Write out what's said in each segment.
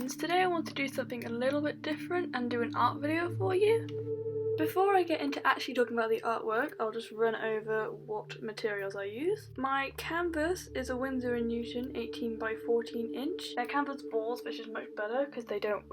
friends, today I want to do something a little bit different and do an art video for you. Before I get into actually talking about the artwork, I'll just run over what materials I use. My canvas is a Winsor & Newton 18 by 14 inch. They're canvas balls, which is much better because they don't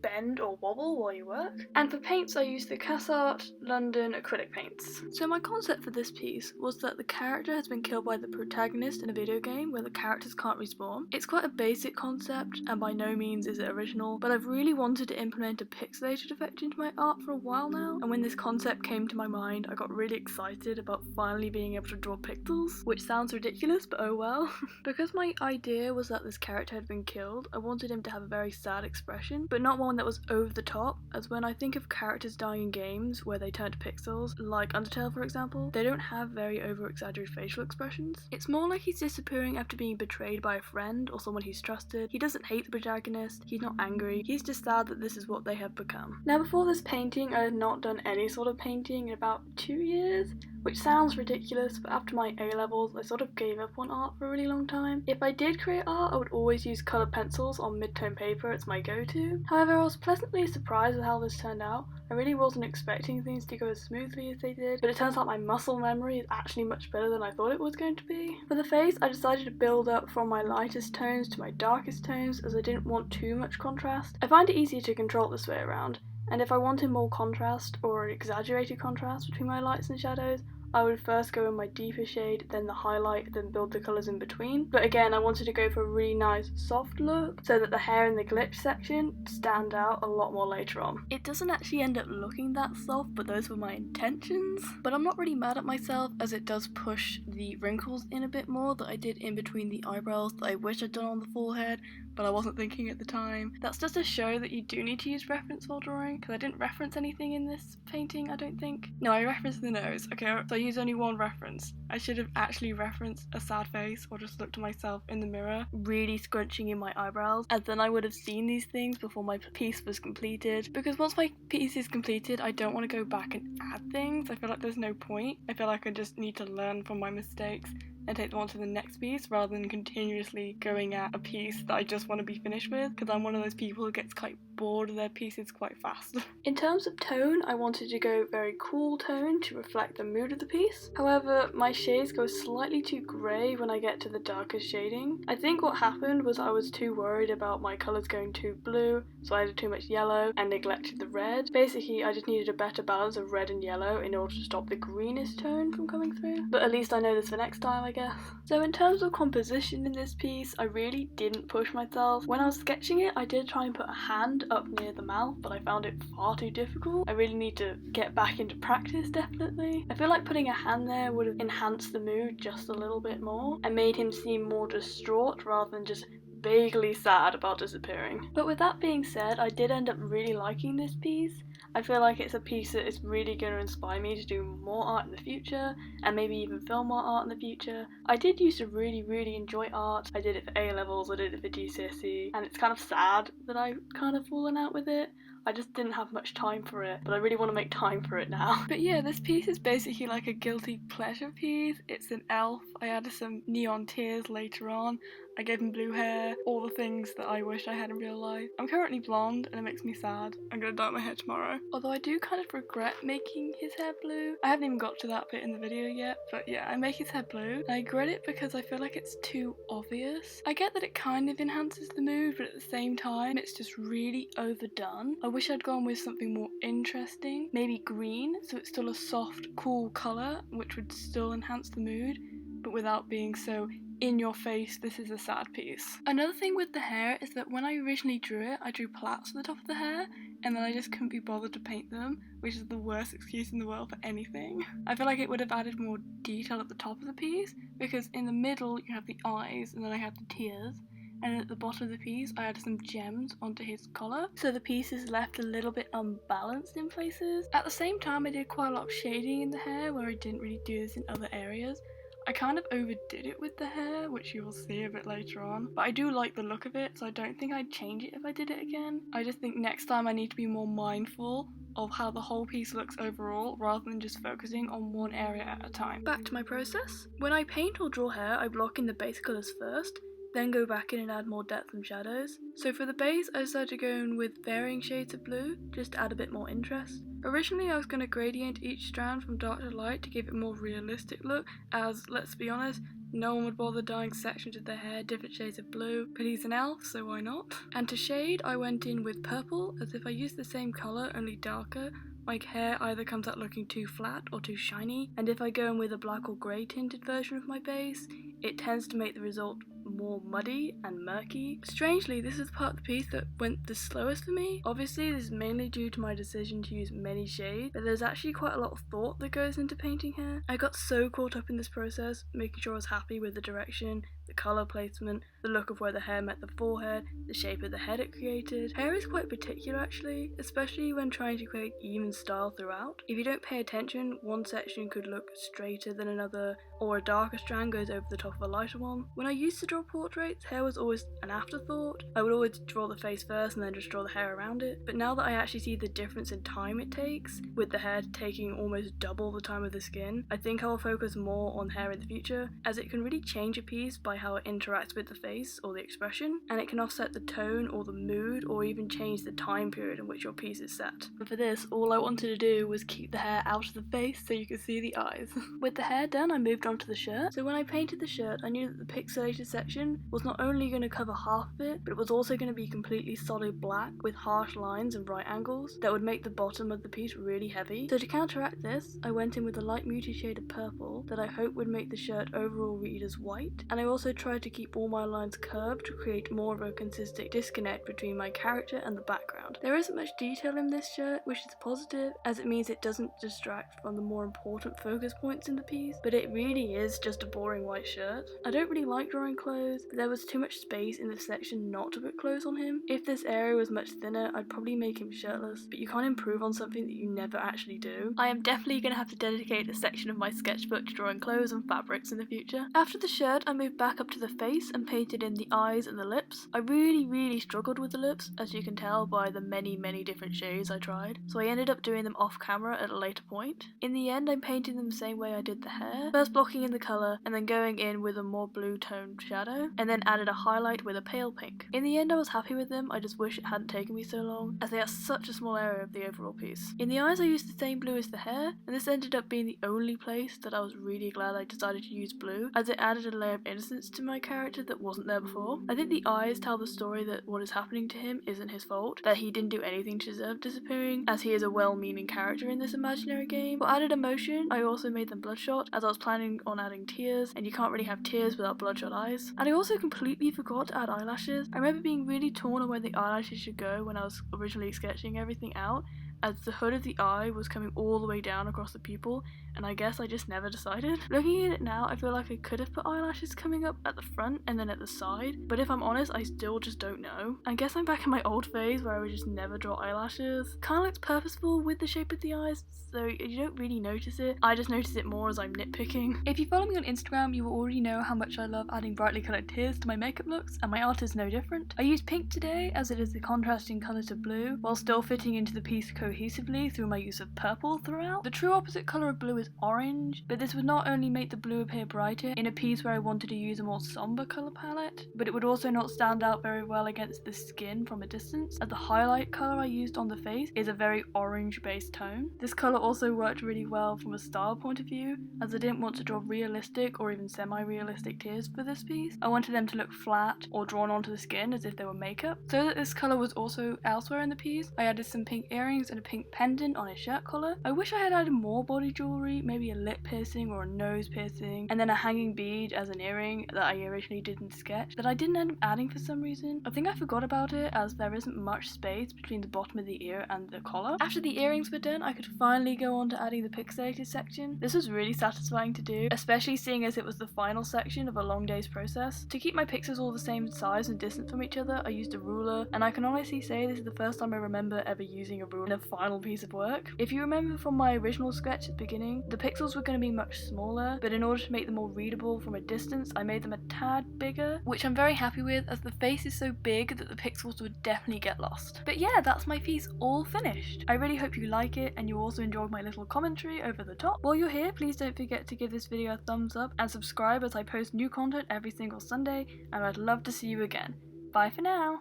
bend or wobble while you work. And for paints I use the Art London acrylic paints. So my concept for this piece was that the character has been killed by the protagonist in a video game where the characters can't respawn. It's quite a basic concept and by no means is it original, but I've really wanted to implement a pixelated effect into my art for a while now, and when this concept came to my mind I got really excited about finally being able to draw pixels, which sounds ridiculous but oh well. Because my idea was that this character had been killed, I wanted him to have a very sad expression, but not one that was over the top, as when I think of characters dying in games where they turn to pixels, like Undertale for example, they don't have very over-exaggerated facial expressions. It's more like he's disappearing after being betrayed by a friend or someone he's trusted. He doesn't hate the protagonist, he's not angry, he's just sad that this is what they have become. Now before this painting I had not done any sort of painting in about 2 years, which sounds ridiculous, but after my A-levels I sort of gave up on art for a really long time. If I did create art I would always use coloured pencils on mid-tone paper, it's my go-to. However, I was pleasantly surprised with how this turned out. I really wasn't expecting things to go as smoothly as they did, but it turns out my muscle memory is actually much better than I thought it was going to be. For the face I decided to build up from my lightest tones to my darkest tones as I didn't want too much contrast. I find it easier to control this way around, and if I wanted more contrast or an exaggerated contrast between my lights and shadows, I would first go in my deeper shade, then the highlight, then build the colours in between. But again, I wanted to go for a really nice soft look so that the hair in the glitch section stand out a lot more later on. It doesn't actually end up looking that soft, but those were my intentions. But I'm not really mad at myself as it does push the wrinkles in a bit more that I did in between the eyebrows that I wish I'd done on the forehead, but I wasn't thinking at the time. That's just to show that you do need to use reference while drawing, because I didn't reference anything in this painting, I don't think. No, I referenced the nose. Okay, so I used only one reference. I should have actually referenced a sad face or just looked at myself in the mirror, really scrunching in my eyebrows, and then I would have seen these things before my piece was completed. Because once my piece is completed, I don't want to go back and add things. I feel like there's no point. I feel like I just need to learn from my mistakes and take them on to the next piece rather than continuously going at a piece that I just want to be finished with, because I'm one of those people who gets quite bored of their pieces quite fast. In terms of tone, I wanted to go very cool tone to reflect the mood of the piece. However, my shades go slightly too grey when I get to the darkest shading. I think what happened was I was too worried about my colours going too blue, so I added too much yellow and neglected the red. Basically, I just needed a better balance of red and yellow in order to stop the greenish tone from coming through. But at least I know this for next time, I guess. So in terms of composition in this piece, I really didn't push myself. When I was sketching it, I did try and put a hand up near the mouth, but I found it far too difficult. I really need to get back into practice, definitely. I feel like putting a hand there would have enhanced the mood just a little bit more and made him seem more distraught rather than just vaguely sad about disappearing. But with that being said, I did end up really liking this piece. I feel like it's a piece that is really going to inspire me to do more art in the future and maybe even film more art in the future. I did used to really enjoy art. I did it for A-levels, I did it for GCSE, and it's kind of sad that I've kind of fallen out with it. I just didn't have much time for it, but I really want to make time for it now. But yeah, this piece is basically like a guilty pleasure piece. It's an elf. I added some neon tears later on. I gave him blue hair, all the things that I wish I had in real life. I'm currently blonde and it makes me sad. I'm gonna dye my hair tomorrow. Although I do kind of regret making his hair blue. I haven't even got to that bit in the video yet, but yeah, I make his hair blue. And I regret it because I feel like it's too obvious. I get that it kind of enhances the mood, but at the same time, it's just really overdone. I wish I'd gone with something more interesting. Maybe green, so it's still a soft, cool colour, which would still enhance the mood, but without being so in your face, this is a sad piece. Another thing with the hair is that when I originally drew it, I drew plaits at the top of the hair, and then I just couldn't be bothered to paint them, which is the worst excuse in the world for anything. I feel like it would have added more detail at the top of the piece, because in the middle you have the eyes, and then I have the tears, and at the bottom of the piece I added some gems onto his collar, so the piece is left a little bit unbalanced in places. At the same time, I did quite a lot of shading in the hair where I didn't really do this in other areas. I kind of overdid it with the hair, which you will see a bit later on, but I do like the look of it, so I don't think I'd change it if I did it again. I just think next time I need to be more mindful of how the whole piece looks overall, rather than just focusing on one area at a time. Back to my process. When I paint or draw hair, I block in the base colours first, then go back in and add more depth and shadows. So for the base, I decided to go in with varying shades of blue, just to add a bit more interest. Originally I was going to gradient each strand from dark to light to give it a more realistic look, as, let's be honest, no one would bother dyeing sections of their hair different shades of blue, but he's an elf, so why not? And to shade, I went in with purple, as if I used the same colour, only darker, my hair either comes out looking too flat or too shiny, and if I go in with a black or grey tinted version of my base, it tends to make the result more muddy and murky. Strangely, this is the part of the piece that went the slowest for me. Obviously, this is mainly due to my decision to use many shades, but there's actually quite a lot of thought that goes into painting hair. I got so caught up in this process, making sure I was happy with the direction, the colour placement, the look of where the hair met the forehead, the shape of the head it created. Hair is quite particular actually, especially when trying to create even style throughout. If you don't pay attention, one section could look straighter than another, or a darker strand goes over the top of a lighter one. When I used to draw portraits, hair was always an afterthought. I would always draw the face first and then just draw the hair around it. But now that I actually see the difference in time it takes, with the hair taking almost double the time of the skin, I think I will focus more on hair in the future, as it can really change a piece by how it interacts with the face or the expression, and it can offset the tone or the mood, or even change the time period in which your piece is set. And for this, all I wanted to do was keep the hair out of the face so you could see the eyes. With the hair done, I moved on to the shirt. So when I painted the shirt, I knew that the pixelated section was not only going to cover half of it, but it was also going to be completely solid black with harsh lines and right angles that would make the bottom of the piece really heavy. So to counteract this, I went in with a light muted shade of purple that I hope would make the shirt overall read as white, and I also tried to keep all my lines curved to create more of a consistent disconnect between my character and the background. There isn't much detail in this shirt, which is positive, as it means it doesn't distract from the more important focus points in the piece, but it really is just a boring white shirt. I don't really like drawing clothes, but there was too much space in this section not to put clothes on him. If this area was much thinner, I'd probably make him shirtless, but you can't improve on something that you never actually do. I am definitely going to have to dedicate a section of my sketchbook to drawing clothes and fabrics in the future. After the shirt, I moved back up to the face and painted in the eyes and the lips. I really struggled with the lips, as you can tell by the many different shades I tried, so I ended up doing them off camera at a later point. In the end, I'm painting them the same way I did the hair, first blocking in the colour and then going in with a more blue toned shadow, and then added a highlight with a pale pink. In the end, I was happy with them. I just wish it hadn't taken me so long, as they are such a small area of the overall piece. In the eyes, I used the same blue as the hair, and this ended up being the only place that I was really glad I decided to use blue, as it added a layer of innocence to my character that wasn't there before. I think the eyes tell the story that what is happening to him isn't his fault, that he didn't do anything to deserve disappearing, as he is a well-meaning character in this imaginary game. For added emotion, I also made them bloodshot, as I was planning on adding tears, and you can't really have tears without bloodshot eyes. And I also completely forgot to add eyelashes. I remember being really torn on where the eyelashes should go when I was originally sketching everything out, as the hood of the eye was coming all the way down across the pupil, and I guess I just never decided. Looking at it now, I feel like I could have put eyelashes coming up at the front and then at the side, but if I'm honest, I still just don't know. I guess I'm back in my old phase where I would just never draw eyelashes. Kinda looks purposeful with the shape of the eyes, so you don't really notice it. I just notice it more as I'm nitpicking. If you follow me on Instagram, you will already know how much I love adding brightly coloured tears to my makeup looks, and my art is no different. I used pink today, as it is the contrasting colour to blue, while still fitting into the piece cohesively through my use of purple throughout. The true opposite colour of blue is orange, but this would not only make the blue appear brighter in a piece where I wanted to use a more somber colour palette, but it would also not stand out very well against the skin from a distance, as the highlight colour I used on the face is a very orange based tone. This colour also worked really well from a style point of view, as I didn't want to draw realistic or even semi-realistic tears for this piece. I wanted them to look flat or drawn onto the skin as if they were makeup. So that this colour was also elsewhere in the piece, I added some pink earrings and a pink pendant on his shirt collar. I wish I had added more body jewellery, maybe a lip piercing or a nose piercing, and then a hanging bead as an earring that I originally didn't sketch, that I didn't end up adding for some reason. I think I forgot about it, as there isn't much space between the bottom of the ear and the collar. After the earrings were done, I could finally go on to adding the pixelated section. This was really satisfying to do, especially seeing as it was the final section of a long day's process. To keep my pixels all the same size and distance from each other, I used a ruler, and I can honestly say this is the first time I remember ever using a ruler in a final piece of work. If you remember from my original sketch at the beginning, thinking the pixels were going to be much smaller, but in order to make them more readable from a distance, I made them a tad bigger, which I'm very happy with as the face is so big that the pixels would definitely get lost. But yeah, that's my piece all finished. I really hope you like it and you also enjoyed my little commentary over the top. While you're here, please don't forget to give this video a thumbs up and subscribe as I post new content every single Sunday, and I'd love to see you again. Bye for now!